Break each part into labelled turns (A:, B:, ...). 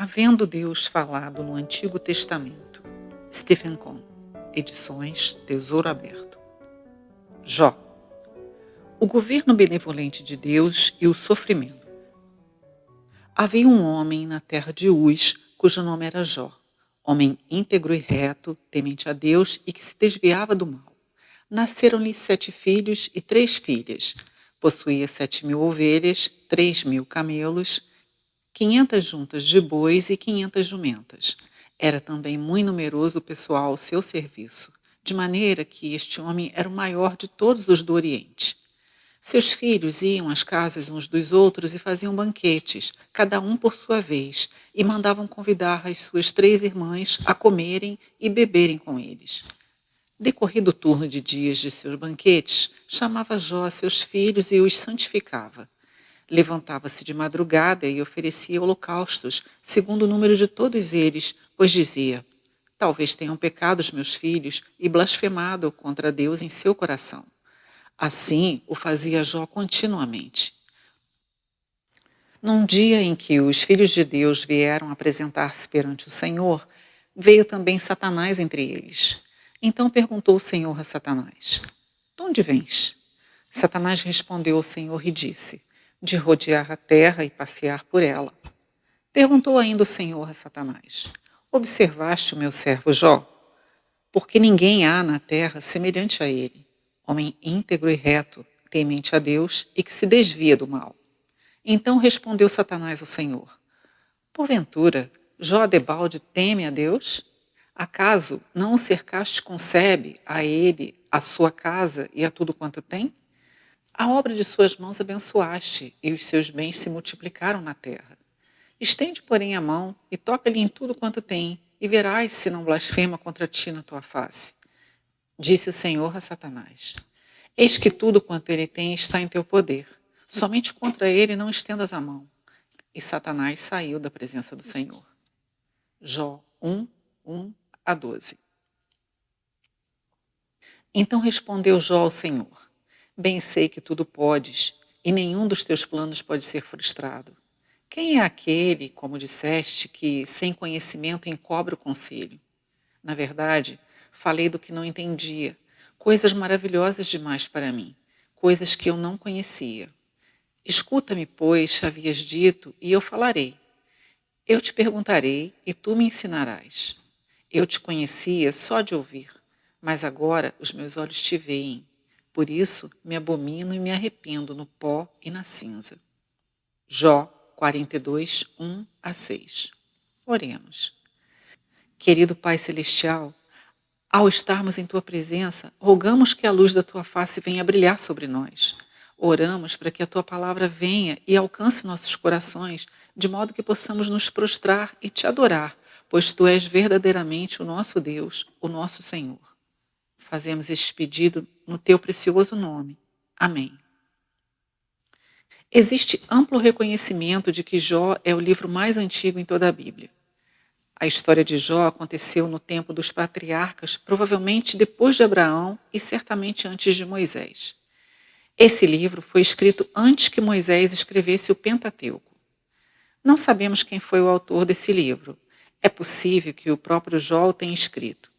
A: Havendo Deus falado no Antigo Testamento. Stephen Cohn, Edições Tesouro Aberto. Jó. O governo benevolente de Deus e o sofrimento. Havia um homem na terra de Uz, cujo nome era Jó, homem íntegro e reto, temente a Deus e que se desviava do mal. Nasceram-lhe 7 filhos e 3 filhas. Possuía 7.000 ovelhas, 3.000 camelos, 500 juntas de bois e 500 jumentas. Era também muito numeroso o pessoal ao seu serviço, de maneira que este homem era o maior de todos os do Oriente. Seus filhos iam às casas uns dos outros e faziam banquetes, cada um por sua vez, e mandavam convidar as suas 3 irmãs a comerem e beberem com eles. Decorrido o turno de dias de seus banquetes, chamava Jó a seus filhos e os santificava. Levantava-se de madrugada e oferecia holocaustos, segundo o número de todos eles, pois dizia: talvez tenham pecado os meus filhos e blasfemado contra Deus em seu coração. Assim o fazia Jó continuamente. Num dia em que os filhos de Deus vieram apresentar-se perante o Senhor, veio também Satanás entre eles. Então perguntou o Senhor a Satanás: de onde vens? Satanás respondeu ao Senhor e disse: de rodear a terra e passear por ela. Perguntou ainda o Senhor a Satanás: observaste o meu servo Jó? Porque ninguém há na terra semelhante a ele, homem íntegro e reto, temente a Deus e que se desvia do mal. Então respondeu Satanás ao Senhor: porventura, Jó debalde teme a Deus? Acaso não o cercaste com sebe, a ele, a sua casa e a tudo quanto tem? A obra de suas mãos abençoaste, e os seus bens se multiplicaram na terra. Estende, porém, a mão, e toca-lhe em tudo quanto tem, e verás se não blasfema contra ti na tua face. Disse o Senhor a Satanás: eis que tudo quanto ele tem está em teu poder. Somente contra ele não estendas a mão. E Satanás saiu da presença do Senhor. Jó 1, 1 a 12. Então respondeu Jó ao Senhor: bem sei que tudo podes, e nenhum dos teus planos pode ser frustrado. Quem é aquele, como disseste, que sem conhecimento encobre o conselho? Na verdade, falei do que não entendia, coisas maravilhosas demais para mim, coisas que eu não conhecia. Escuta-me, pois, havias dito, e eu falarei. Eu te perguntarei, e tu me ensinarás. Eu te conhecia só de ouvir, mas agora os meus olhos te veem. Por isso me abomino e me arrependo no pó e na cinza. Jó 42, 1 a 6. Oremos. Querido Pai Celestial, ao estarmos em Tua presença, rogamos que a luz da Tua face venha brilhar sobre nós. Oramos para que a Tua palavra venha e alcance nossos corações, de modo que possamos nos prostrar e Te adorar, pois Tu és verdadeiramente o nosso Deus, o nosso Senhor. Fazemos este pedido no Teu precioso nome. Amém. Existe amplo reconhecimento de que Jó é o livro mais antigo em toda a Bíblia. A história de Jó aconteceu no tempo dos patriarcas, provavelmente depois de Abraão e certamente antes de Moisés. Esse livro foi escrito antes que Moisés escrevesse o Pentateuco. Não sabemos quem foi o autor desse livro. É possível que o próprio Jó o tenha escrito.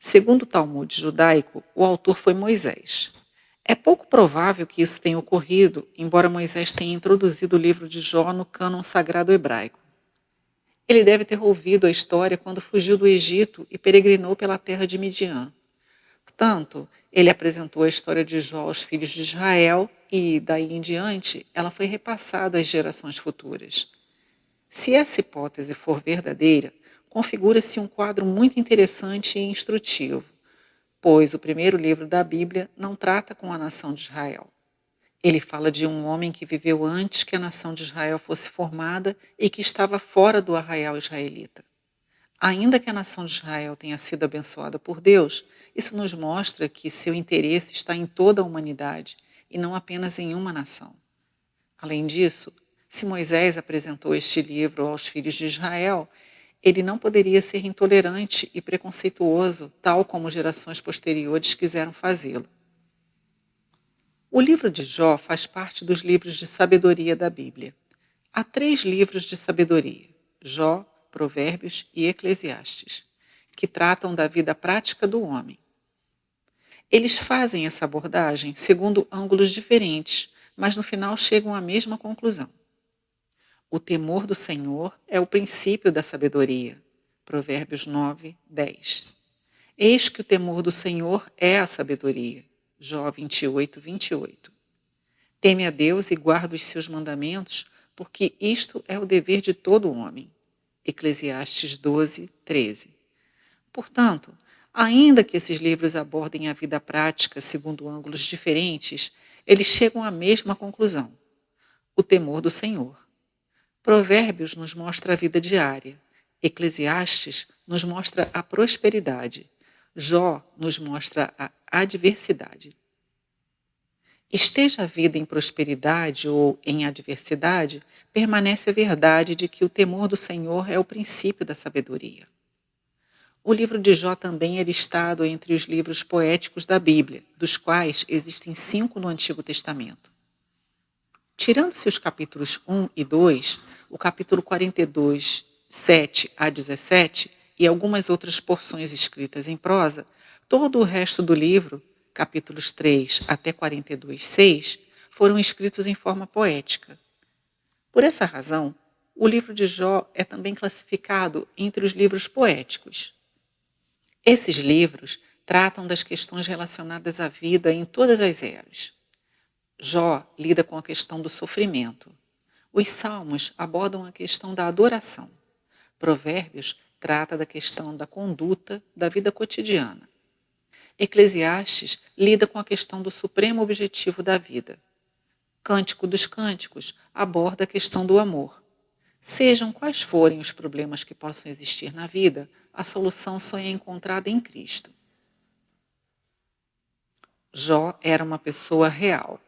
A: Segundo o Talmud judaico, o autor foi Moisés. É pouco provável que isso tenha ocorrido, embora Moisés tenha introduzido o livro de Jó no cânon sagrado hebraico. Ele deve ter ouvido a história quando fugiu do Egito e peregrinou pela terra de Midian. Portanto, ele apresentou a história de Jó aos filhos de Israel e, daí em diante, ela foi repassada às gerações futuras. Se essa hipótese for verdadeira, configura-se um quadro muito interessante e instrutivo, pois o primeiro livro da Bíblia não trata com a nação de Israel. Ele fala de um homem que viveu antes que a nação de Israel fosse formada e que estava fora do arraial israelita. Ainda que a nação de Israel tenha sido abençoada por Deus, isso nos mostra que seu interesse está em toda a humanidade e não apenas em uma nação. Além disso, se Moisés apresentou este livro aos filhos de Israel, ele não poderia ser intolerante e preconceituoso, tal como gerações posteriores quiseram fazê-lo. O livro de Jó faz parte dos livros de sabedoria da Bíblia. Há 3 livros de sabedoria: Jó, Provérbios e Eclesiastes, que tratam da vida prática do homem. Eles fazem essa abordagem segundo ângulos diferentes, mas no final chegam à mesma conclusão. O temor do Senhor é o princípio da sabedoria. Provérbios 9, 10. Eis que o temor do Senhor é a sabedoria. Jó 28, 28. Teme a Deus e guarda os seus mandamentos, porque isto é o dever de todo homem. Eclesiastes 12, 13. Portanto, ainda que esses livros abordem a vida prática segundo ângulos diferentes, eles chegam à mesma conclusão: o temor do Senhor. Provérbios nos mostra a vida diária. Eclesiastes nos mostra a prosperidade. Jó nos mostra a adversidade. Esteja a vida em prosperidade ou em adversidade, permanece a verdade de que o temor do Senhor é o princípio da sabedoria. O livro de Jó também é listado entre os livros poéticos da Bíblia, dos quais existem 5 no Antigo Testamento. Tirando-se os capítulos 1 e 2, o capítulo 42, 7 a 17 e algumas outras porções escritas em prosa, todo o resto do livro, capítulos 3 até 42, 6, foram escritos em forma poética. Por essa razão, o livro de Jó é também classificado entre os livros poéticos. Esses livros tratam das questões relacionadas à vida em todas as eras. Jó lida com a questão do sofrimento. Os Salmos abordam a questão da adoração. Provérbios trata da questão da conduta da vida cotidiana. Eclesiastes lida com a questão do supremo objetivo da vida. Cântico dos Cânticos aborda a questão do amor. Sejam quais forem os problemas que possam existir na vida, a solução só é encontrada em Cristo. Jó era uma pessoa real.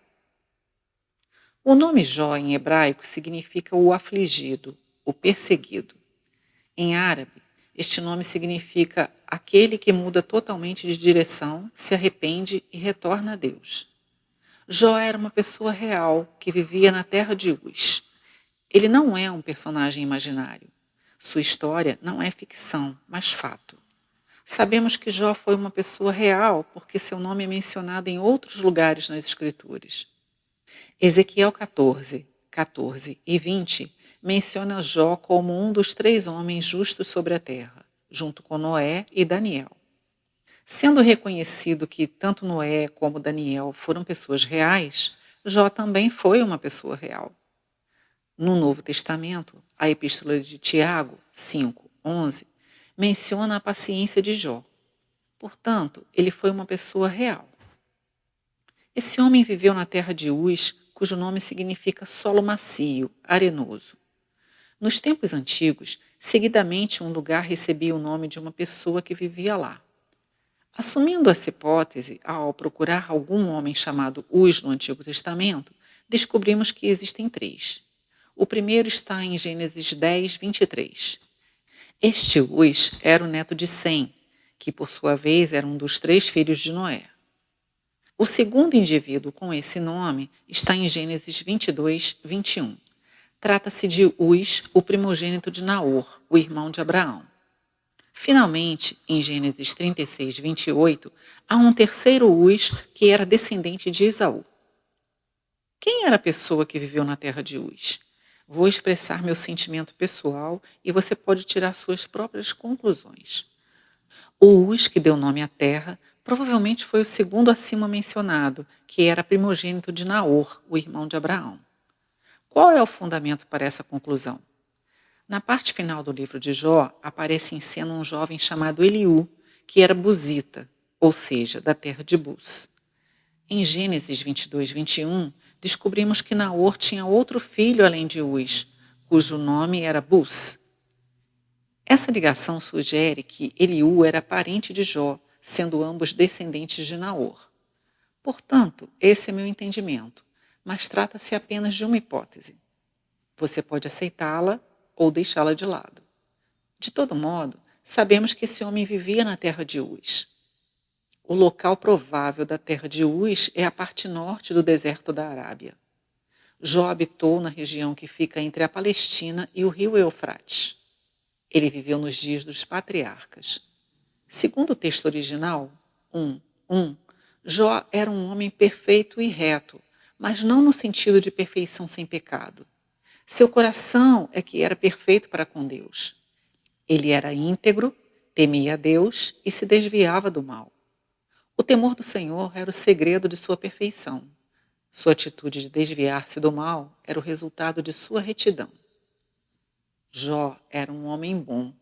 A: O nome Jó em hebraico significa o afligido, o perseguido. Em árabe, este nome significa aquele que muda totalmente de direção, se arrepende e retorna a Deus. Jó era uma pessoa real que vivia na terra de Uz. Ele não é um personagem imaginário. Sua história não é ficção, mas fato. Sabemos que Jó foi uma pessoa real porque seu nome é mencionado em outros lugares nas Escrituras. Ezequiel 14, 14 e 20 menciona Jó como um dos 3 homens justos sobre a terra, junto com Noé e Daniel. Sendo reconhecido que tanto Noé como Daniel foram pessoas reais, Jó também foi uma pessoa real. No Novo Testamento, a Epístola de Tiago, 5, 11, menciona a paciência de Jó. Portanto, ele foi uma pessoa real. Esse homem viveu na terra de Uz, cujo nome significa solo macio, arenoso. Nos tempos antigos, seguidamente um lugar recebia o nome de uma pessoa que vivia lá. Assumindo essa hipótese, ao procurar algum homem chamado Uz no Antigo Testamento, descobrimos que existem 3. O primeiro está em Gênesis 10, 23. Este Uz era o neto de Sem, que por sua vez era um dos 3 filhos de Noé. O segundo indivíduo com esse nome está em Gênesis 22, 21. Trata-se de Uz, o primogênito de Naor, o irmão de Abraão. Finalmente, em Gênesis 36, 28, há um terceiro Uz que era descendente de Esaú. Quem era a pessoa que viveu na terra de Uz? Vou expressar meu sentimento pessoal e você pode tirar suas próprias conclusões. O Uz que deu nome à terra provavelmente foi o segundo acima mencionado, que era primogênito de Naor, o irmão de Abraão. Qual é o fundamento para essa conclusão? Na parte final do livro de Jó, aparece em cena um jovem chamado Eliú, que era buzita, ou seja, da terra de Buz. Em Gênesis 22, 21, descobrimos que Naor tinha outro filho além de Uz, cujo nome era Buz. Essa ligação sugere que Eliú era parente de Jó, sendo ambos descendentes de Naor. Portanto, esse é meu entendimento, mas trata-se apenas de uma hipótese. Você pode aceitá-la ou deixá-la de lado. De todo modo, sabemos que esse homem vivia na terra de Uz. O local provável da terra de Uz é a parte norte do deserto da Arábia. Jó habitou na região que fica entre a Palestina e o rio Eufrates. Ele viveu nos dias dos patriarcas. Segundo o texto original, 1:1, Jó era um homem perfeito e reto, mas não no sentido de perfeição sem pecado. Seu coração é que era perfeito para com Deus. Ele era íntegro, temia a Deus e se desviava do mal. O temor do Senhor era o segredo de sua perfeição. Sua atitude de desviar-se do mal era o resultado de sua retidão. Jó era um homem bom.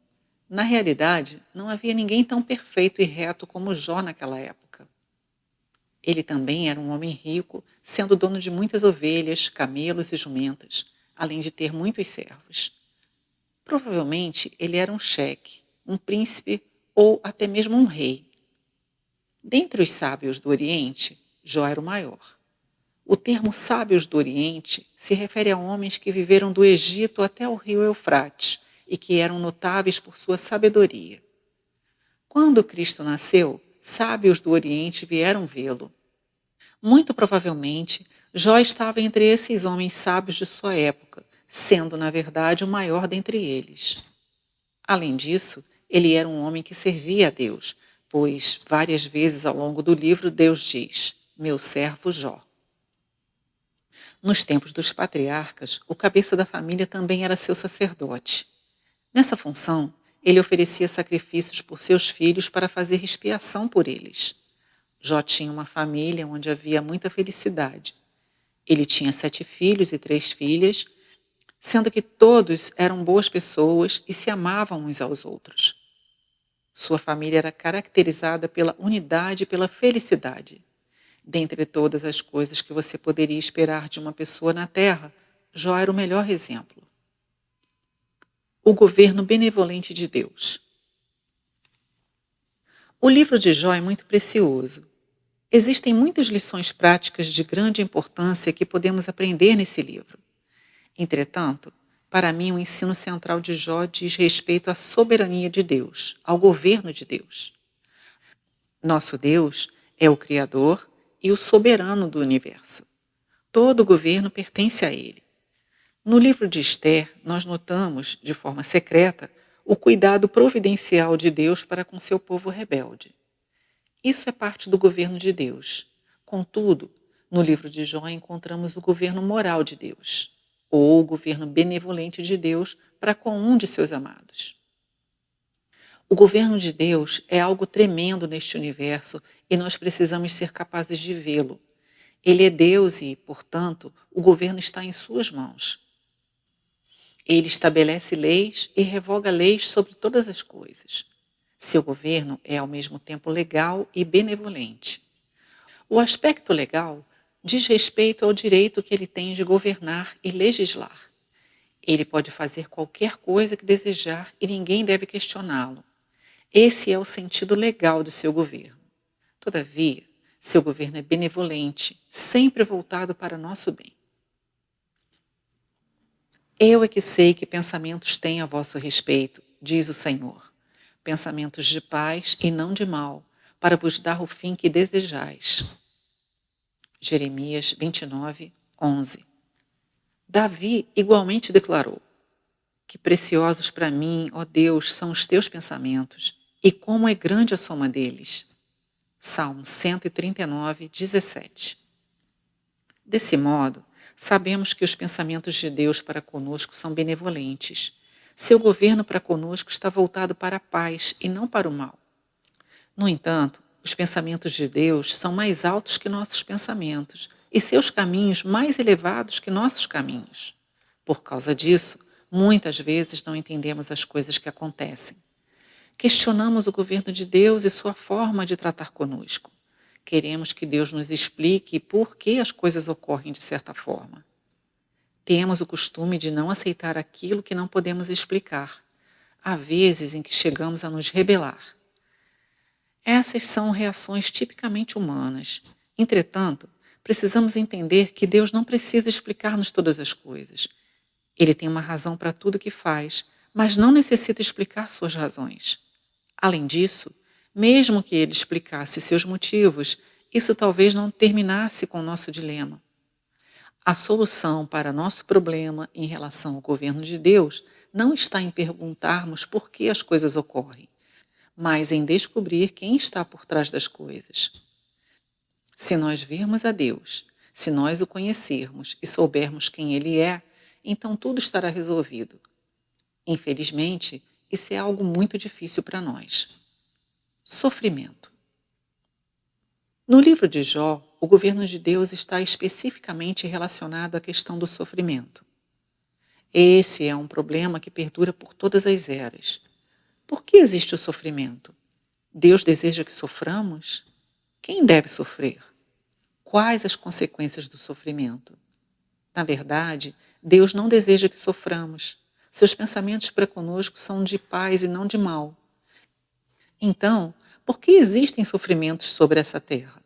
A: Na realidade, não havia ninguém tão perfeito e reto como Jó naquela época. Ele também era um homem rico, sendo dono de muitas ovelhas, camelos e jumentas, além de ter muitos servos. Provavelmente ele era um chefe, um príncipe ou até mesmo um rei. Dentre os sábios do Oriente, Jó era o maior. O termo sábios do Oriente se refere a homens que viveram do Egito até o rio Eufrates e que eram notáveis por sua sabedoria. Quando Cristo nasceu, sábios do Oriente vieram vê-lo. Muito provavelmente, Jó estava entre esses homens sábios de sua época, sendo, na verdade, o maior dentre eles. Além disso, ele era um homem que servia a Deus, pois várias vezes ao longo do livro Deus diz: meu servo Jó. Nos tempos dos patriarcas, o cabeça da família também era seu sacerdote. Nessa função, ele oferecia sacrifícios por seus filhos para fazer expiação por eles. Jó tinha uma família onde havia muita felicidade. Ele tinha 7 filhos e 3 filhas, sendo que todos eram boas pessoas e se amavam uns aos outros. Sua família era caracterizada pela unidade e pela felicidade. Dentre todas as coisas que você poderia esperar de uma pessoa na Terra, Jó era o melhor exemplo. O governo benevolente de Deus. O livro de Jó é muito precioso. Existem muitas lições práticas de grande importância que podemos aprender nesse livro. Entretanto, para mim o ensino central de Jó diz respeito à soberania de Deus, ao governo de Deus. Nosso Deus é o Criador e o soberano do universo. Todo o governo pertence a ele. No livro de Esther, nós notamos, de forma secreta, o cuidado providencial de Deus para com seu povo rebelde. Isso é parte do governo de Deus. Contudo, no livro de Jó encontramos o governo moral de Deus, ou o governo benevolente de Deus para com um de seus amados. O governo de Deus é algo tremendo neste universo e nós precisamos ser capazes de vê-lo. Ele é Deus e, portanto, o governo está em suas mãos. Ele estabelece leis e revoga leis sobre todas as coisas. Seu governo é ao mesmo tempo legal e benevolente. O aspecto legal diz respeito ao direito que ele tem de governar e legislar. Ele pode fazer qualquer coisa que desejar e ninguém deve questioná-lo. Esse é o sentido legal de seu governo. Todavia, seu governo é benevolente, sempre voltado para nosso bem. Eu é que sei que pensamentos tenho a vosso respeito, diz o Senhor. Pensamentos de paz e não de mal, para vos dar o fim que desejais. Jeremias 29:11. Davi igualmente declarou: que preciosos para mim, ó Deus, são os teus pensamentos, e como é grande a soma deles. Salmo 139:17. Desse modo, sabemos que os pensamentos de Deus para conosco são benevolentes. Seu governo para conosco está voltado para a paz e não para o mal. No entanto, os pensamentos de Deus são mais altos que nossos pensamentos e seus caminhos mais elevados que nossos caminhos. Por causa disso, muitas vezes não entendemos as coisas que acontecem. Questionamos o governo de Deus e sua forma de tratar conosco. Queremos que Deus nos explique por que as coisas ocorrem de certa forma. Temos o costume de não aceitar aquilo que não podemos explicar. Há vezes em que chegamos a nos rebelar. Essas são reações tipicamente humanas. Entretanto, precisamos entender que Deus não precisa explicar-nos todas as coisas. Ele tem uma razão para tudo que faz, mas não necessita explicar suas razões. Além disso, mesmo que ele explicasse seus motivos, isso talvez não terminasse com o nosso dilema. A solução para nosso problema em relação ao governo de Deus não está em perguntarmos por que as coisas ocorrem, mas em descobrir quem está por trás das coisas. Se nós virmos a Deus, se nós o conhecermos e soubermos quem Ele é, então tudo estará resolvido. Infelizmente, isso é algo muito difícil para nós. Sofrimento. No livro de Jó, o governo de Deus está especificamente relacionado à questão do sofrimento. Esse é um problema que perdura por todas as eras. Por que existe o sofrimento? Deus deseja que soframos? Quem deve sofrer? Quais as consequências do sofrimento? Na verdade, Deus não deseja que soframos. Seus pensamentos para conosco são de paz e não de mal. Então, por que existem sofrimentos sobre essa terra?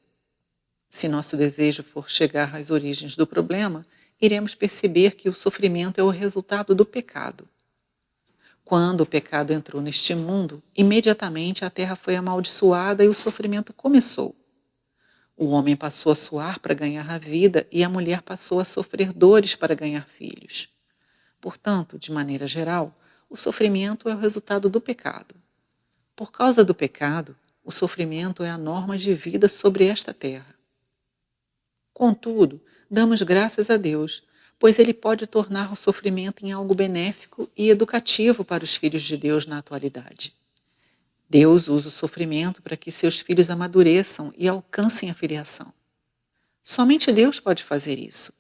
A: Se nosso desejo for chegar às origens do problema, iremos perceber que o sofrimento é o resultado do pecado. Quando o pecado entrou neste mundo, imediatamente a terra foi amaldiçoada e o sofrimento começou. O homem passou a suar para ganhar a vida e a mulher passou a sofrer dores para ganhar filhos. Portanto, de maneira geral, o sofrimento é o resultado do pecado. Por causa do pecado, o sofrimento é a norma de vida sobre esta terra. Contudo, damos graças a Deus, pois Ele pode tornar o sofrimento em algo benéfico e educativo para os filhos de Deus na atualidade. Deus usa o sofrimento para que seus filhos amadureçam e alcancem a filiação. Somente Deus pode fazer isso.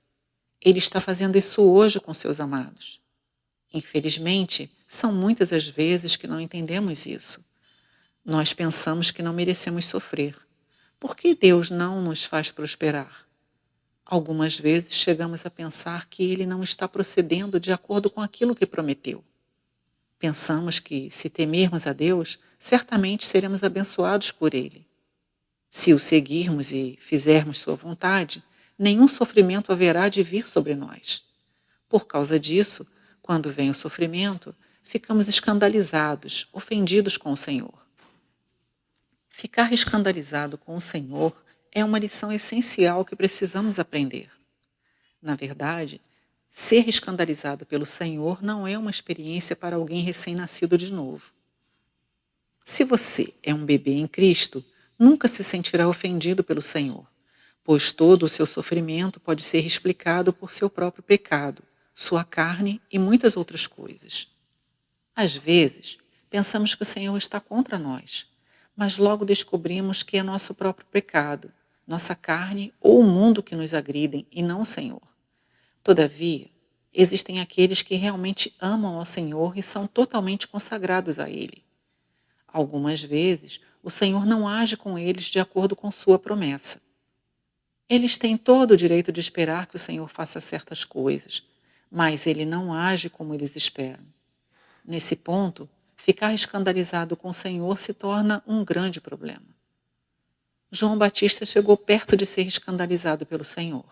A: Ele está fazendo isso hoje com seus amados. Infelizmente, são muitas as vezes que não entendemos isso. Nós pensamos que não merecemos sofrer. Por que Deus não nos faz prosperar? Algumas vezes chegamos a pensar que Ele não está procedendo de acordo com aquilo que prometeu. Pensamos que, se temermos a Deus, certamente seremos abençoados por Ele. Se o seguirmos e fizermos sua vontade, nenhum sofrimento haverá de vir sobre nós. Por causa disso, quando vem o sofrimento, ficamos escandalizados, ofendidos com o Senhor. Ficar escandalizado com o Senhor é uma lição essencial que precisamos aprender. Na verdade, ser escandalizado pelo Senhor não é uma experiência para alguém recém-nascido de novo. Se você é um bebê em Cristo, nunca se sentirá ofendido pelo Senhor, pois todo o seu sofrimento pode ser explicado por seu próprio pecado, sua carne e muitas outras coisas. Às vezes, pensamos que o Senhor está contra nós, mas logo descobrimos que é nosso próprio pecado, nossa carne ou o mundo que nos agridem e não o Senhor. Todavia, existem aqueles que realmente amam ao Senhor e são totalmente consagrados a Ele. Algumas vezes, o Senhor não age com eles de acordo com sua promessa. Eles têm todo o direito de esperar que o Senhor faça certas coisas, mas Ele não age como eles esperam. Nesse ponto, ficar escandalizado com o Senhor se torna um grande problema. João Batista chegou perto de ser escandalizado pelo Senhor.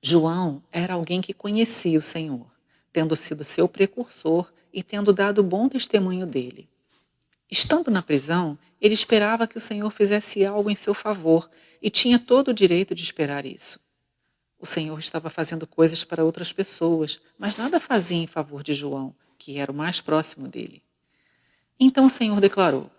A: João era alguém que conhecia o Senhor, tendo sido seu precursor e tendo dado bom testemunho dele. Estando na prisão, ele esperava que o Senhor fizesse algo em seu favor e tinha todo o direito de esperar isso. O Senhor estava fazendo coisas para outras pessoas, mas nada fazia em favor de João, que era o mais próximo dele. Então o Senhor declarou: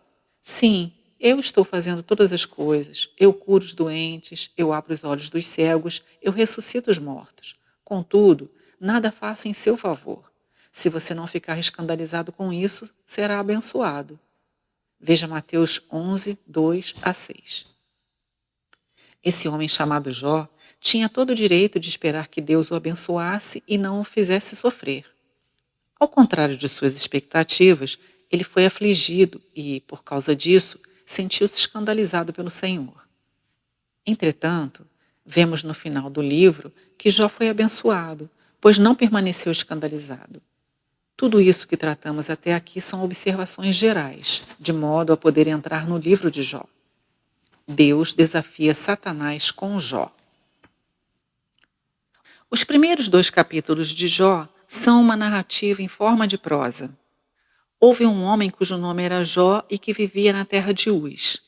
A: sim, eu estou fazendo todas as coisas, eu curo os doentes, eu abro os olhos dos cegos, eu ressuscito os mortos. Contudo, nada faço em seu favor. Se você não ficar escandalizado com isso, será abençoado. Veja Mateus 11, 2 a 6. Esse homem chamado Jó tinha todo o direito de esperar que Deus o abençoasse e não o fizesse sofrer. Ao contrário de suas expectativas, ele foi afligido e, por causa disso, sentiu-se escandalizado pelo Senhor. Entretanto, vemos no final do livro que Jó foi abençoado, pois não permaneceu escandalizado. Tudo isso que tratamos até aqui são observações gerais, de modo a poder entrar no livro de Jó. Deus desafia Satanás com Jó. Os primeiros 2 capítulos de Jó são uma narrativa em forma de prosa. Houve um homem cujo nome era Jó e que vivia na terra de Uz.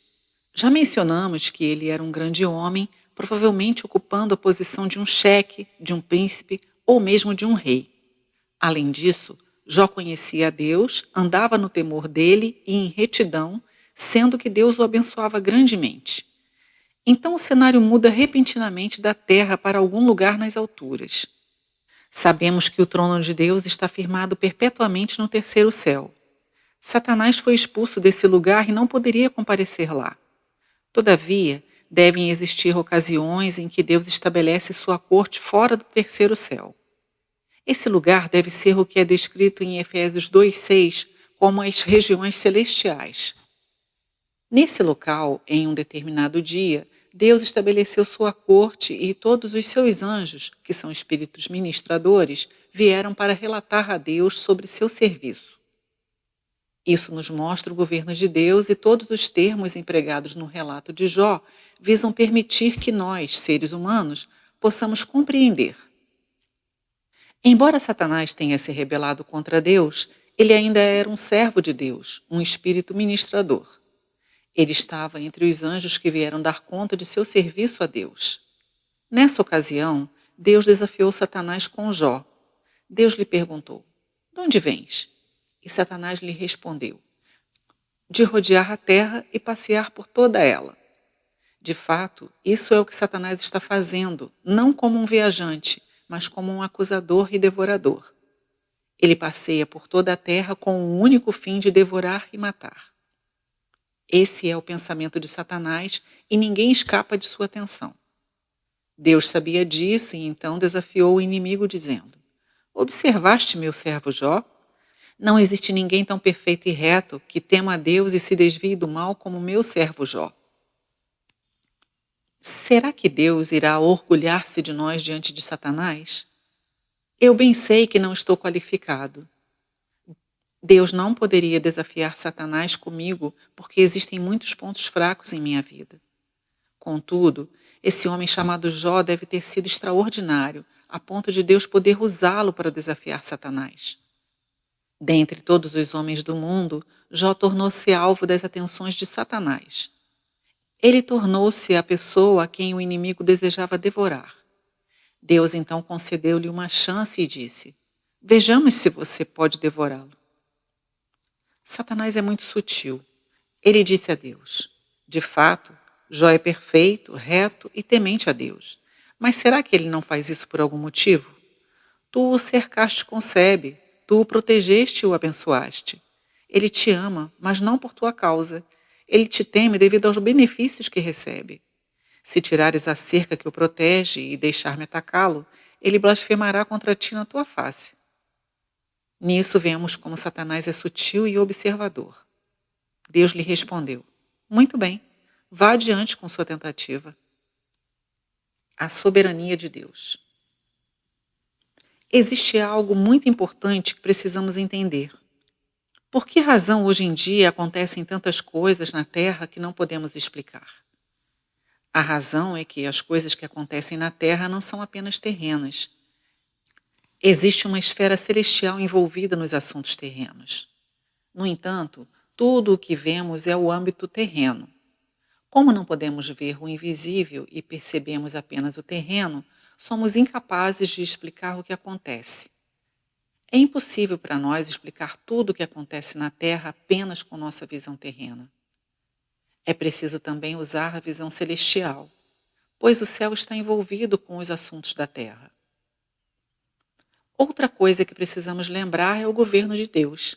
A: Já mencionamos que ele era um grande homem, provavelmente ocupando a posição de um chefe, de um príncipe ou mesmo de um rei. Além disso, Jó conhecia a Deus, andava no temor dele e em retidão, sendo que Deus o abençoava grandemente. Então o cenário muda repentinamente da terra para algum lugar nas alturas. Sabemos que o trono de Deus está firmado perpetuamente no terceiro céu. Satanás foi expulso desse lugar e não poderia comparecer lá. Todavia, devem existir ocasiões em que Deus estabelece sua corte fora do terceiro céu. Esse lugar deve ser o que é descrito em Efésios 2:6 como as regiões celestiais. Nesse local, em um determinado dia, Deus estabeleceu sua corte e todos os seus anjos, que são espíritos ministradores, vieram para relatar a Deus sobre seu serviço. Isso nos mostra o governo de Deus e todos os termos empregados no relato de Jó visam permitir que nós, seres humanos, possamos compreender. Embora Satanás tenha se rebelado contra Deus, ele ainda era um servo de Deus, um espírito ministrador. Ele estava entre os anjos que vieram dar conta de seu serviço a Deus. Nessa ocasião, Deus desafiou Satanás com Jó. Deus lhe perguntou: "De onde vens?" E Satanás lhe respondeu: "De rodear a terra e passear por toda ela." De fato, isso é o que Satanás está fazendo, não como um viajante, mas como um acusador e devorador. Ele passeia por toda a terra com o único fim de devorar e matar. Esse é o pensamento de Satanás e ninguém escapa de sua atenção. Deus sabia disso e então desafiou o inimigo dizendo: "Observaste meu servo Jó? Não existe ninguém tão perfeito e reto que tema a Deus e se desvie do mal como meu servo Jó. Será que Deus irá orgulhar-se de nós diante de Satanás? Eu bem sei que não estou qualificado. Deus não poderia desafiar Satanás comigo porque existem muitos pontos fracos em minha vida. Contudo, esse homem chamado Jó deve ter sido extraordinário, a ponto de Deus poder usá-lo para desafiar Satanás." Dentre todos os homens do mundo, Jó tornou-se alvo das atenções de Satanás. Ele tornou-se a pessoa a quem o inimigo desejava devorar. Deus então concedeu-lhe uma chance e disse: "Vejamos se você pode devorá-lo." Satanás é muito sutil. Ele disse a Deus: "De fato, Jó é perfeito, reto e temente a Deus. Mas será que ele não faz isso por algum motivo? Tu o cercaste com sebe, tu o protegeste e o abençoaste. Ele te ama, mas não por tua causa. Ele te teme devido aos benefícios que recebe. Se tirares a cerca que o protege e deixar-me atacá-lo, ele blasfemará contra ti na tua face." Nisso vemos como Satanás é sutil e observador. Deus lhe respondeu: "Muito bem, vá adiante com sua tentativa." A soberania de Deus. Existe algo muito importante que precisamos entender. Por que razão hoje em dia acontecem tantas coisas na Terra que não podemos explicar? A razão é que as coisas que acontecem na Terra não são apenas terrenas. Existe uma esfera celestial envolvida nos assuntos terrenos. No entanto, tudo o que vemos é o âmbito terreno. Como não podemos ver o invisível e percebemos apenas o terreno, somos incapazes de explicar o que acontece. É impossível para nós explicar tudo o que acontece na Terra apenas com nossa visão terrena. É preciso também usar a visão celestial, pois o céu está envolvido com os assuntos da Terra. Outra coisa que precisamos lembrar é o governo de Deus.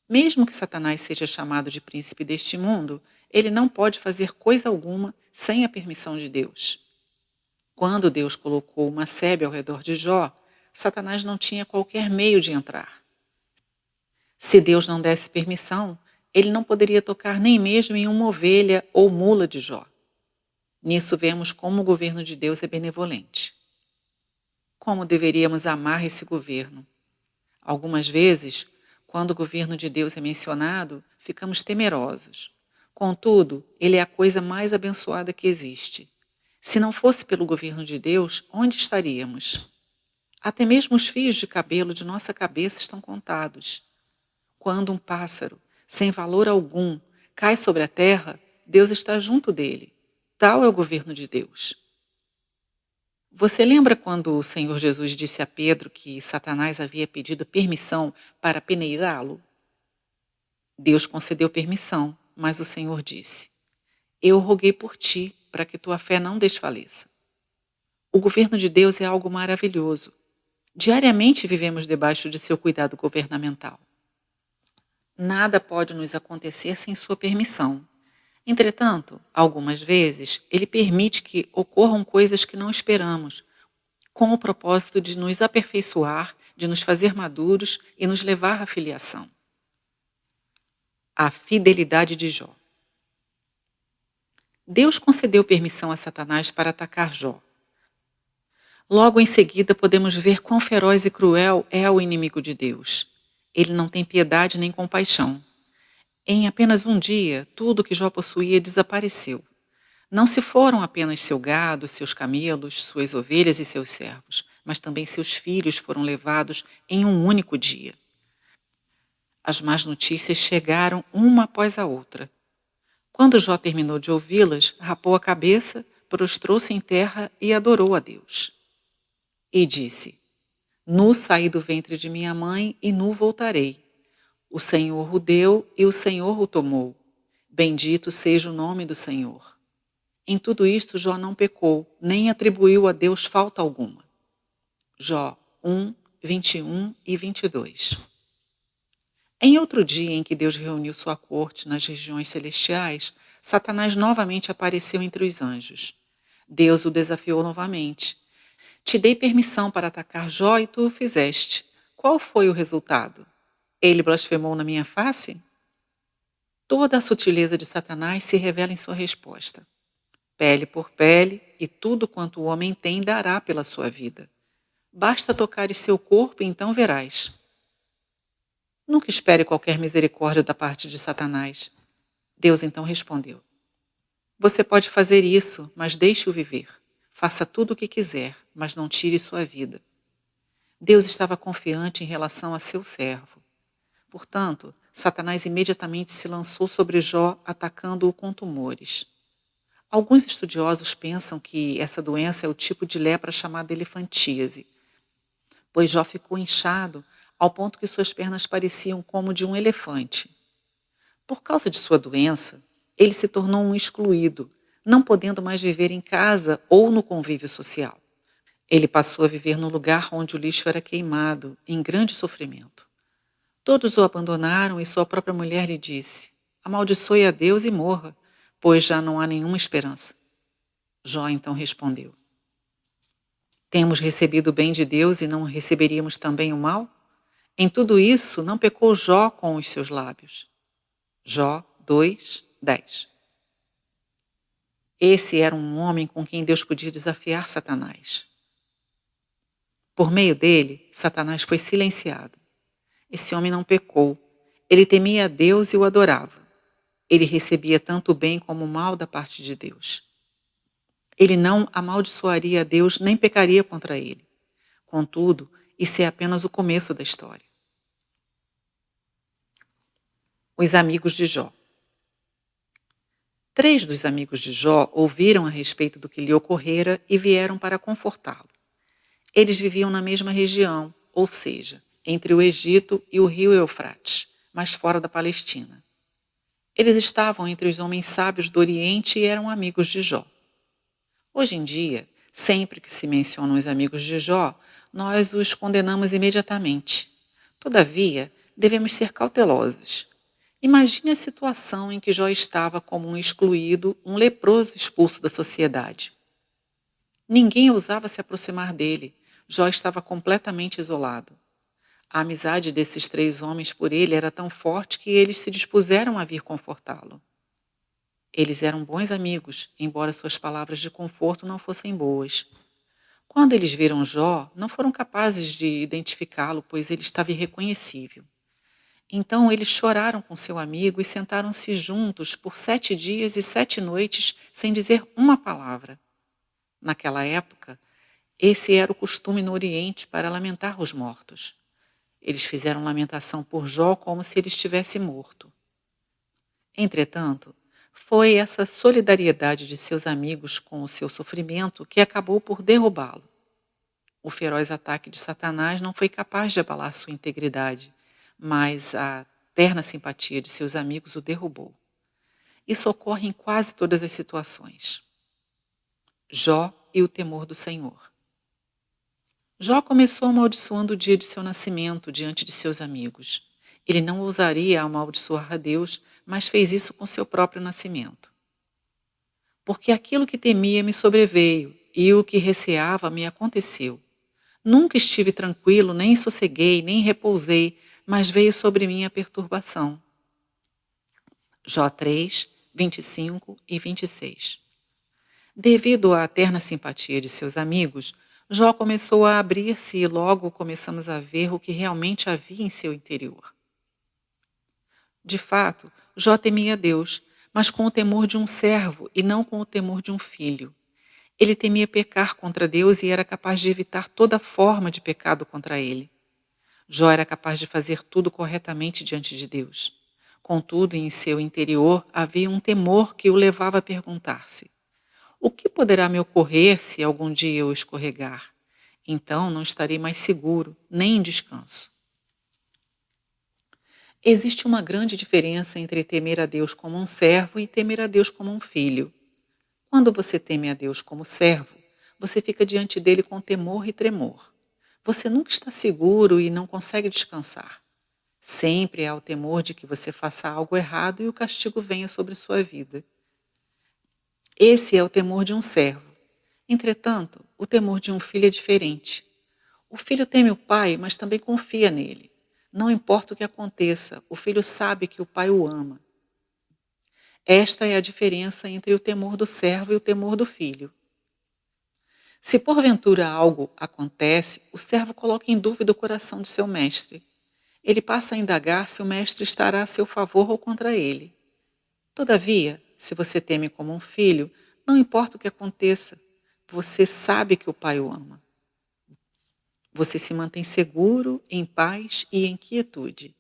A: Mesmo que Satanás seja chamado de príncipe deste mundo, ele não pode fazer coisa alguma sem a permissão de Deus. Quando Deus colocou uma sebe ao redor de Jó, Satanás não tinha qualquer meio de entrar. Se Deus não desse permissão, ele não poderia tocar nem mesmo em uma ovelha ou mula de Jó. Nisso vemos como o governo de Deus é benevolente. Como deveríamos amar esse governo? Algumas vezes, quando o governo de Deus é mencionado, ficamos temerosos. Contudo, ele é a coisa mais abençoada que existe. Se não fosse pelo governo de Deus, onde estaríamos? Até mesmo os fios de cabelo de nossa cabeça estão contados. Quando um pássaro, sem valor algum, cai sobre a terra, Deus está junto dele. Tal é o governo de Deus. Você lembra quando o Senhor Jesus disse a Pedro que Satanás havia pedido permissão para peneirá-lo? Deus concedeu permissão, mas o Senhor disse: Eu roguei por ti, para que tua fé não desfaleça. O governo de Deus é algo maravilhoso. Diariamente vivemos debaixo de seu cuidado governamental. Nada pode nos acontecer sem sua permissão. Entretanto, algumas vezes, ele permite que ocorram coisas que não esperamos, com o propósito de nos aperfeiçoar, de nos fazer maduros e nos levar à filiação. A fidelidade de Jó. Deus concedeu permissão a Satanás para atacar Jó. Logo em seguida, podemos ver quão feroz e cruel é o inimigo de Deus. Ele não tem piedade nem compaixão. Em apenas um dia, tudo que Jó possuía desapareceu. Não se foram apenas seu gado, seus camelos, suas ovelhas e seus servos, mas também seus filhos foram levados em um único dia. As más notícias chegaram uma após a outra. Quando Jó terminou de ouvi-las, rapou a cabeça, prostrou-se em terra e adorou a Deus. E disse: Nu saí do ventre de minha mãe e nu voltarei. O Senhor o deu e o Senhor o tomou. Bendito seja o nome do Senhor. Em tudo isto Jó não pecou, nem atribuiu a Deus falta alguma. Jó 1, 21 e 22. Em outro dia em que Deus reuniu sua corte nas regiões celestiais, Satanás novamente apareceu entre os anjos. Deus o desafiou novamente. Te dei permissão para atacar Jó e tu o fizeste. Qual foi o resultado? Ele blasfemou na minha face? Toda a sutileza de Satanás se revela em sua resposta. Pele por pele, e tudo quanto o homem tem dará pela sua vida. Basta tocares seu corpo e então verás. Nunca espere qualquer misericórdia da parte de Satanás. Deus então respondeu: Você pode fazer isso, mas deixe-o viver. Faça tudo o que quiser, mas não tire sua vida. Deus estava confiante em relação a seu servo. Portanto, Satanás imediatamente se lançou sobre Jó, atacando-o com tumores. Alguns estudiosos pensam que essa doença é o tipo de lepra chamada elefantíase, pois Jó ficou inchado ao ponto que suas pernas pareciam como de um elefante. Por causa de sua doença, ele se tornou um excluído, não podendo mais viver em casa ou no convívio social. Ele passou a viver no lugar onde o lixo era queimado, em grande sofrimento. Todos o abandonaram e sua própria mulher lhe disse: Amaldiçoe a Deus e morra, pois já não há nenhuma esperança. Jó então respondeu: Temos recebido o bem de Deus e não receberíamos também o mal? Em tudo isso, não pecou Jó com os seus lábios. Jó 2, 10. Esse era um homem com quem Deus podia desafiar Satanás. Por meio dele, Satanás foi silenciado. Esse homem não pecou. Ele temia a Deus e o adorava. Ele recebia tanto o bem como o mal da parte de Deus. Ele não amaldiçoaria a Deus nem pecaria contra ele. Contudo, isso é apenas o começo da história. Os amigos de Jó. 3 dos amigos de Jó ouviram a respeito do que lhe ocorrera e vieram para confortá-lo. Eles viviam na mesma região, ou seja, entre o Egito e o rio Eufrates, mas fora da Palestina. Eles estavam entre os homens sábios do Oriente e eram amigos de Jó. Hoje em dia, sempre que se mencionam os amigos de Jó, nós os condenamos imediatamente. Todavia, devemos ser cautelosos. Imagine a situação em que Jó estava como um excluído, um leproso expulso da sociedade. Ninguém ousava se aproximar dele. Jó estava completamente isolado. A amizade desses 3 homens por ele era tão forte que eles se dispuseram a vir confortá-lo. Eles eram bons amigos, embora suas palavras de conforto não fossem boas. Quando eles viram Jó, não foram capazes de identificá-lo, pois ele estava irreconhecível. Então eles choraram com seu amigo e sentaram-se juntos por 7 dias e 7 noites sem dizer uma palavra. Naquela época, esse era o costume no Oriente para lamentar os mortos. Eles fizeram lamentação por Jó como se ele estivesse morto. Entretanto, Foi essa solidariedade de seus amigos com o seu sofrimento que acabou por derrubá-lo. O feroz ataque de Satanás não foi capaz de abalar sua integridade, mas a terna simpatia de seus amigos o derrubou. Isso ocorre em quase todas as situações. Jó e o temor do Senhor. Jó começou amaldiçoando o dia de seu nascimento diante de seus amigos. Ele não ousaria amaldiçoar a Deus, mas fez isso com seu próprio nascimento. Porque aquilo que temia me sobreveio, e o que receava me aconteceu. Nunca estive tranquilo, nem sosseguei, nem repousei, mas veio sobre mim a perturbação. Jó 3, 25 e 26. Devido à terna simpatia de seus amigos, Jó começou a abrir-se e logo começamos a ver o que realmente havia em seu interior. De fato, Jó temia Deus, mas com o temor de um servo e não com o temor de um filho. Ele temia pecar contra Deus e era capaz de evitar toda forma de pecado contra ele. Jó era capaz de fazer tudo corretamente diante de Deus. Contudo, em seu interior havia um temor que o levava a perguntar-se: o que poderá me ocorrer se algum dia eu escorregar? Então não estarei mais seguro, nem em descanso. Existe uma grande diferença entre temer a Deus como um servo e temer a Deus como um filho. Quando você teme a Deus como servo, você fica diante dele com temor e tremor. Você nunca está seguro e não consegue descansar. Sempre há o temor de que você faça algo errado e o castigo venha sobre sua vida. Esse é o temor de um servo. Entretanto, o temor de um filho é diferente. O filho teme o pai, mas também confia nele. Não importa o que aconteça, o filho sabe que o pai o ama. Esta é a diferença entre o temor do servo e o temor do filho. Se porventura algo acontece, o servo coloca em dúvida o coração de seu mestre. Ele passa a indagar se o mestre estará a seu favor ou contra ele. Todavia, se você teme como um filho, não importa o que aconteça, você sabe que o pai o ama. Você se mantém seguro, em paz e em quietude.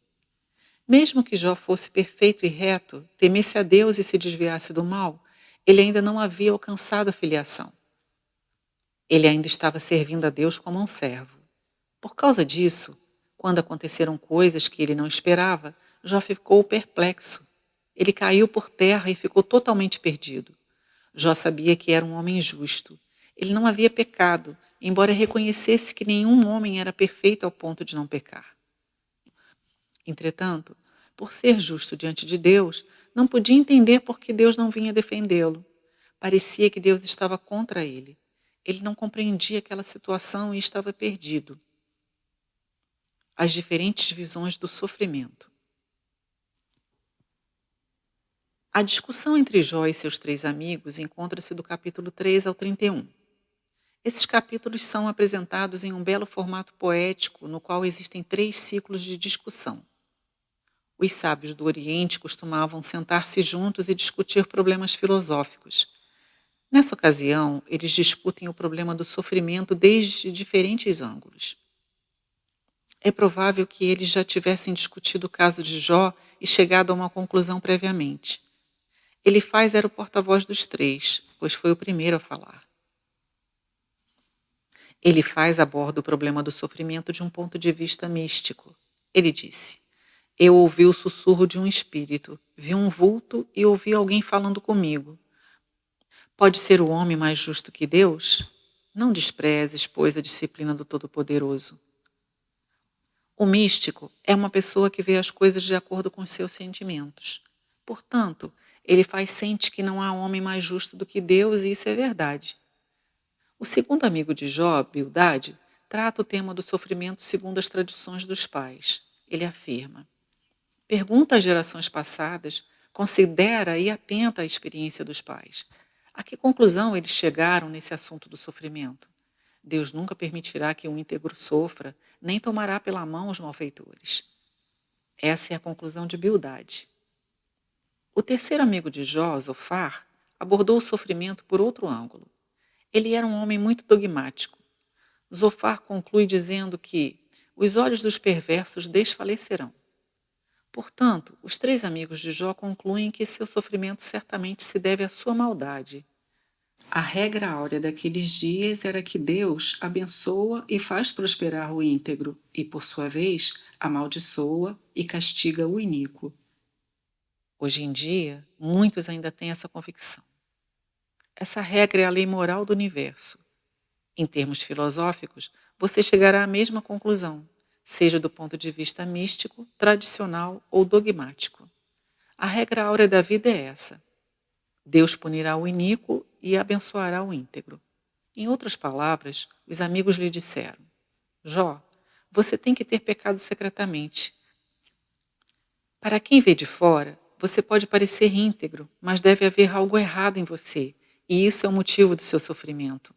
A: Mesmo que Jó fosse perfeito e reto, temesse a Deus e se desviasse do mal, ele ainda não havia alcançado a filiação. Ele ainda estava servindo a Deus como um servo. Por causa disso, quando aconteceram coisas que ele não esperava, Jó ficou perplexo. Ele caiu por terra e ficou totalmente perdido. Jó sabia que era um homem justo. Ele não havia pecado, embora reconhecesse que nenhum homem era perfeito ao ponto de não pecar. Entretanto, por ser justo diante de Deus, não podia entender por que Deus não vinha defendê-lo. Parecia que Deus estava contra ele. Ele não compreendia aquela situação e estava perdido. As diferentes visões do sofrimento. A discussão entre Jó e seus três amigos encontra-se do capítulo 3 ao 31. Esses capítulos são apresentados em um belo formato poético, no qual existem 3 ciclos de discussão. Os sábios do Oriente costumavam sentar-se juntos e discutir problemas filosóficos. Nessa ocasião, eles discutem o problema do sofrimento desde diferentes ângulos. É provável que eles já tivessem discutido o caso de Jó e chegado a uma conclusão previamente. Elifaz era o porta-voz dos 3, pois foi o primeiro a falar. Elifaz aborda o problema do sofrimento de um ponto de vista místico. Ele disse: eu ouvi o sussurro de um espírito, vi um vulto e ouvi alguém falando comigo. Pode ser o homem mais justo que Deus? Não desprezes, pois, a disciplina do Todo-Poderoso. O místico é uma pessoa que vê as coisas de acordo com os seus sentimentos. Portanto, sente que não há homem mais justo do que Deus e isso é verdade. O segundo amigo de Jó, Bildade, trata o tema do sofrimento segundo as tradições dos pais. Ele afirma: pergunta às gerações passadas, considera e atenta à experiência dos pais. A que conclusão eles chegaram nesse assunto do sofrimento? Deus nunca permitirá que um íntegro sofra, nem tomará pela mão os malfeitores. Essa é a conclusão de Bildade. O terceiro amigo de Jó, Zofar, abordou o sofrimento por outro ângulo. Ele era um homem muito dogmático. Zofar conclui dizendo que os olhos dos perversos desfalecerão. Portanto, os três amigos de Jó concluem que seu sofrimento certamente se deve à sua maldade. A regra áurea daqueles dias era que Deus abençoa e faz prosperar o íntegro, e, por sua vez, amaldiçoa e castiga o iníquo. Hoje em dia, muitos ainda têm essa convicção. Essa regra é a lei moral do universo. Em termos filosóficos, você chegará à mesma conclusão, seja do ponto de vista místico, tradicional ou dogmático. A regra áurea da vida é essa: Deus punirá o iníquo e abençoará o íntegro. Em outras palavras, os amigos lhe disseram: Jó, você tem que ter pecado secretamente. Para quem vê de fora, você pode parecer íntegro, mas deve haver algo errado em você, e isso é o motivo do seu sofrimento.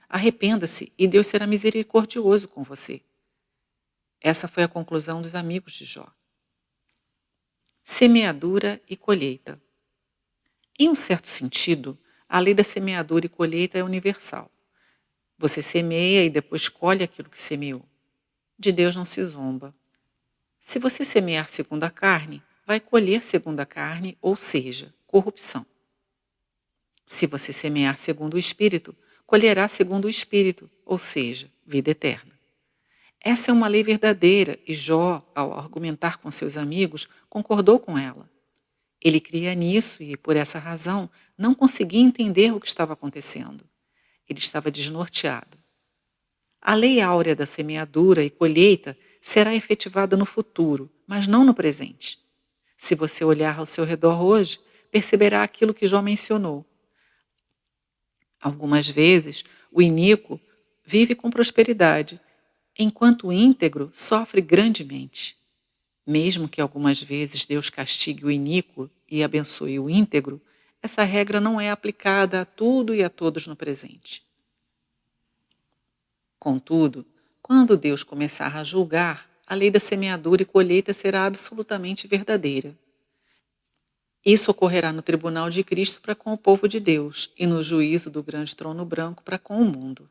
A: Arrependa-se e Deus será misericordioso com você. Essa foi a conclusão dos amigos de Jó. Semeadura e colheita. Em um certo sentido, a lei da semeadura e colheita é universal. Você semeia e depois colhe aquilo que semeou. De Deus não se zomba. Se você semear segundo a carne, vai colher segundo a carne, ou seja, corrupção. Se você semear segundo o Espírito, colherá segundo o Espírito, ou seja, vida eterna. Essa é uma lei verdadeira e Jó, ao argumentar com seus amigos, concordou com ela. Ele cria nisso e, por essa razão, não conseguia entender o que estava acontecendo. Ele estava desnorteado. A lei áurea da semeadura e colheita será efetivada no futuro, mas não no presente. Se você olhar ao seu redor hoje, perceberá aquilo que Jó mencionou. Algumas vezes, o iníquo vive com prosperidade, enquanto o íntegro sofre grandemente. Mesmo que algumas vezes Deus castigue o iníquo e abençoe o íntegro, essa regra não é aplicada a tudo e a todos no presente. Contudo, quando Deus começar a julgar, a lei da semeadura e colheita será absolutamente verdadeira. Isso ocorrerá no tribunal de Cristo para com o povo de Deus e no juízo do grande trono branco para com o mundo.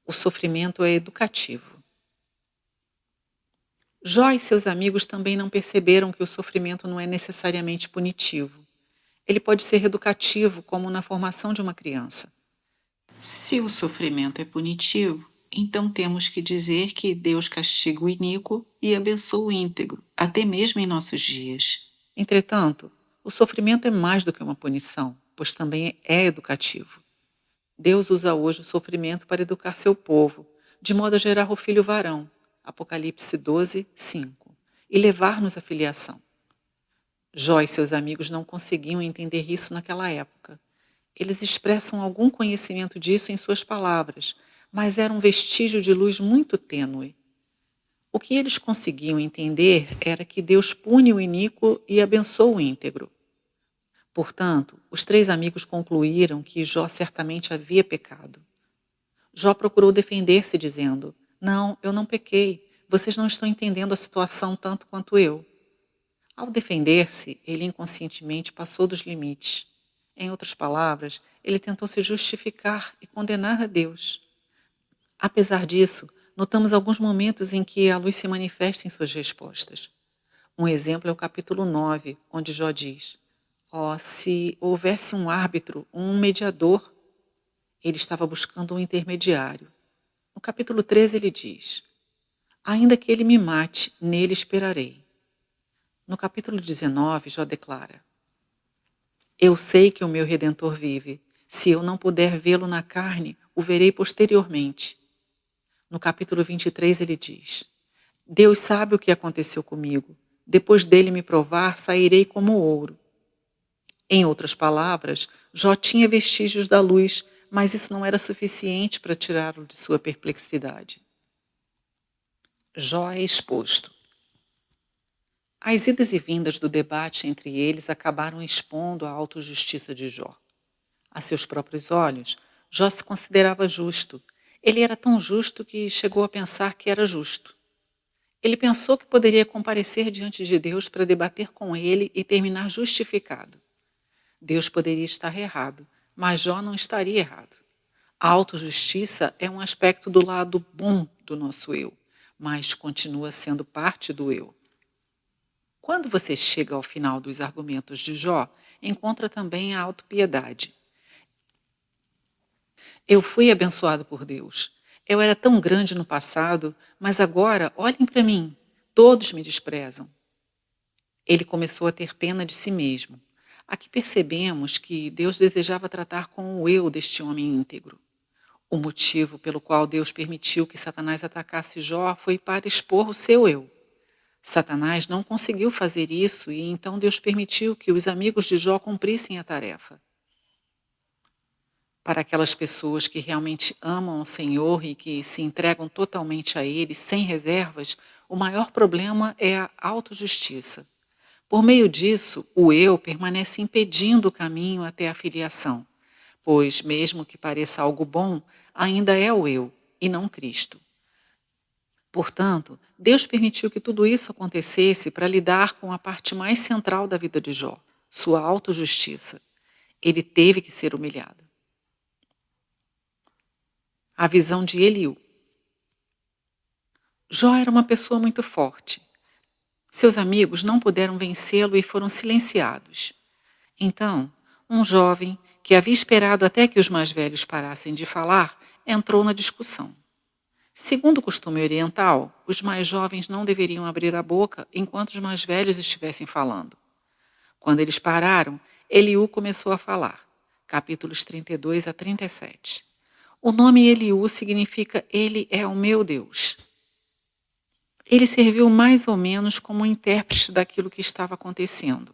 A: O sofrimento é educativo. Jó e seus amigos também não perceberam que o sofrimento não é necessariamente punitivo. Ele pode ser educativo, como na formação de uma criança. Se o sofrimento é punitivo, então temos que dizer que Deus castiga o iníquo e abençoa o íntegro, até mesmo em nossos dias. Entretanto, o sofrimento é mais do que uma punição, pois também é educativo. Deus usa hoje o sofrimento para educar seu povo, de modo a gerar o filho varão, Apocalipse 12, 5, e levar-nos à filiação. Jó e seus amigos não conseguiam entender isso naquela época. Eles expressam algum conhecimento disso em suas palavras, mas era um vestígio de luz muito tênue. O que eles conseguiam entender era que Deus pune o iníquo e abençoa o íntegro. Portanto, os três amigos concluíram que Jó certamente havia pecado. Jó procurou defender-se dizendo: Não, eu não pequei, vocês não estão entendendo a situação tanto quanto eu. Ao defender-se, ele inconscientemente passou dos limites. Em outras palavras, ele tentou se justificar e condenar a Deus. Apesar disso, notamos alguns momentos em que a luz se manifesta em suas respostas. Um exemplo é o capítulo 9, onde Jó diz: se houvesse um árbitro, um mediador, ele estava buscando um intermediário. No capítulo 13 ele diz: ainda que ele me mate, nele esperarei. No capítulo 19, Jó declara: eu sei que o meu Redentor vive. Se eu não puder vê-lo na carne, o verei posteriormente. No capítulo 23 ele diz: Deus sabe o que aconteceu comigo. Depois dele me provar, sairei como ouro. Em outras palavras, Jó tinha vestígios da luz, mas isso não era suficiente para tirá-lo de sua perplexidade. Jó é exposto. As idas e vindas do debate entre eles acabaram expondo a autojustiça de Jó. A seus próprios olhos, Jó se considerava justo. Ele era tão justo que chegou a pensar que era justo. Ele pensou que poderia comparecer diante de Deus para debater com ele e terminar justificado. Deus poderia estar errado, mas Jó não estaria errado. A autojustiça é um aspecto do lado bom do nosso eu, mas continua sendo parte do eu. Quando você chega ao final dos argumentos de Jó, encontra também a autopiedade. Eu fui abençoado por Deus. Eu era tão grande no passado, mas agora olhem para mim. Todos me desprezam. Ele começou a ter pena de si mesmo. Aqui percebemos que Deus desejava tratar com o eu deste homem íntegro. O motivo pelo qual Deus permitiu que Satanás atacasse Jó foi para expor o seu eu. Satanás não conseguiu fazer isso e então Deus permitiu que os amigos de Jó cumprissem a tarefa. Para aquelas pessoas que realmente amam o Senhor e que se entregam totalmente a Ele, sem reservas, o maior problema é a autojustiça. Por meio disso, o eu permanece impedindo o caminho até a filiação, pois, mesmo que pareça algo bom, ainda é o eu e não Cristo. Portanto, Deus permitiu que tudo isso acontecesse para lidar com a parte mais central da vida de Jó, sua autojustiça. Ele teve que ser humilhado. A visão de Eliú. Jó era uma pessoa muito forte. Seus amigos não puderam vencê-lo e foram silenciados. Então, um jovem, que havia esperado até que os mais velhos parassem de falar, entrou na discussão. Segundo o costume oriental, os mais jovens não deveriam abrir a boca enquanto os mais velhos estivessem falando. Quando eles pararam, Eliú começou a falar, capítulos 32 a 37. O nome Eliú significa Ele é o meu Deus. Ele serviu mais ou menos como um intérprete daquilo que estava acontecendo.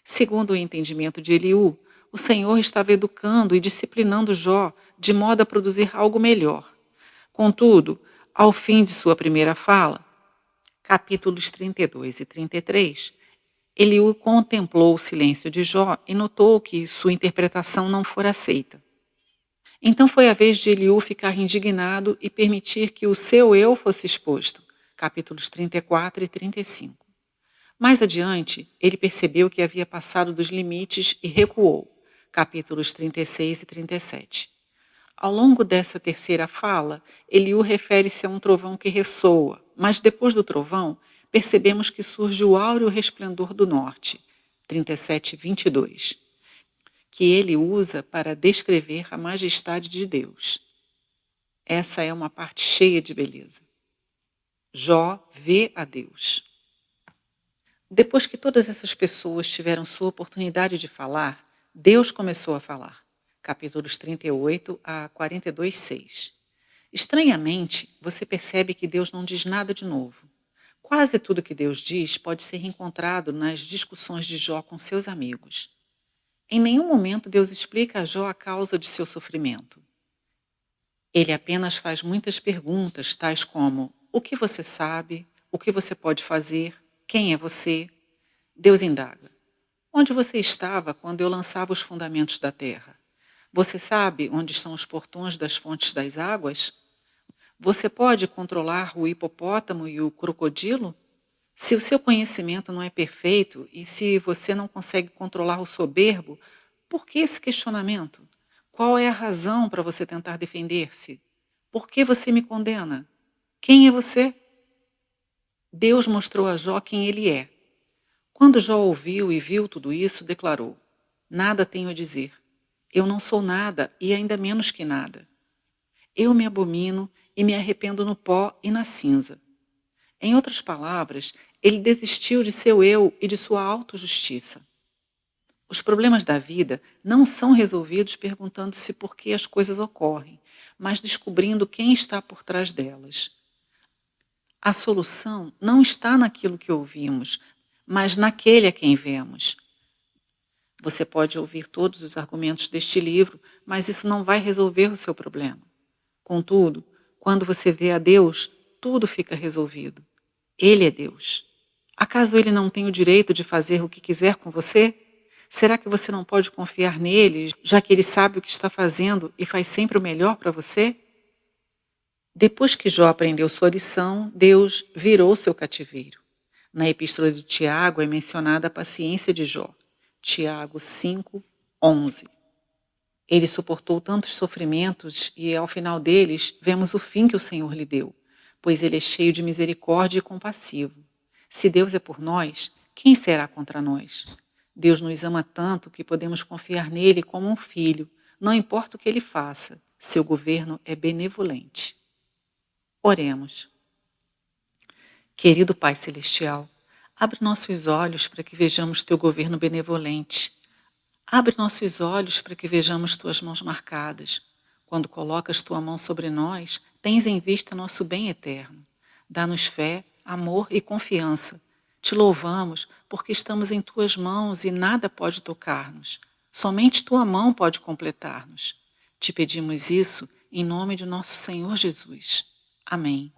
A: Segundo o entendimento de Eliú, o Senhor estava educando e disciplinando Jó de modo a produzir algo melhor. Contudo, ao fim de sua primeira fala, capítulos 32 e 33, Eliú contemplou o silêncio de Jó e notou que sua interpretação não fora aceita. Então foi a vez de Eliú ficar indignado e permitir que o seu eu fosse exposto, capítulos 34 e 35. Mais adiante, ele percebeu que havia passado dos limites e recuou, capítulos 36 e 37. Ao longo dessa terceira fala, Eliú refere-se a um trovão que ressoa, mas depois do trovão, percebemos que surge o áureo resplendor do norte, 37 e 22, que ele usa para descrever a majestade de Deus. Essa é uma parte cheia de beleza. Jó vê a Deus. Depois que todas essas pessoas tiveram sua oportunidade de falar, Deus começou a falar. Capítulos 38 a 42, 6. Estranhamente, você percebe que Deus não diz nada de novo. Quase tudo que Deus diz pode ser encontrado nas discussões de Jó com seus amigos. Em nenhum momento Deus explica a Jó a causa de seu sofrimento. Ele apenas faz muitas perguntas, tais como: o que você sabe? O que você pode fazer? Quem é você? Deus indaga: onde você estava quando eu lançava os fundamentos da terra? Você sabe onde estão os portões das fontes das águas? Você pode controlar o hipopótamo e o crocodilo? Se o seu conhecimento não é perfeito e se você não consegue controlar o soberbo, por que esse questionamento? Qual é a razão para você tentar defender-se? Por que você me condena? Quem é você? Deus mostrou a Jó quem ele é. Quando Jó ouviu e viu tudo isso, declarou: nada tenho a dizer. Eu não sou nada e ainda menos que nada. Eu me abomino e me arrependo no pó e na cinza. Em outras palavras, ele desistiu de seu eu e de sua autojustiça. Os problemas da vida não são resolvidos perguntando-se por que as coisas ocorrem, mas descobrindo quem está por trás delas. A solução não está naquilo que ouvimos, mas naquele a quem vemos. Você pode ouvir todos os argumentos deste livro, mas isso não vai resolver o seu problema. Contudo, quando você vê a Deus, tudo fica resolvido. Ele é Deus. Acaso ele não tem o direito de fazer o que quiser com você? Será que você não pode confiar nele, já que ele sabe o que está fazendo e faz sempre o melhor para você? Depois que Jó aprendeu sua lição, Deus virou seu cativeiro. Na epístola de Tiago é mencionada a paciência de Jó. Tiago 5, 11. Ele suportou tantos sofrimentos e, ao final deles, vemos o fim que o Senhor lhe deu, pois ele é cheio de misericórdia e compassivo. Se Deus é por nós, quem será contra nós? Deus nos ama tanto que podemos confiar nele como um filho, não importa o que ele faça, seu governo é benevolente. Oremos. Querido Pai Celestial, abre nossos olhos para que vejamos teu governo benevolente. Abre nossos olhos para que vejamos tuas mãos marcadas. Quando colocas tua mão sobre nós, tens em vista nosso bem eterno. Dá-nos fé, amor e confiança. Te louvamos porque estamos em tuas mãos e nada pode tocar-nos. Somente tua mão pode completar-nos. Te pedimos isso em nome de nosso Senhor Jesus. Amém.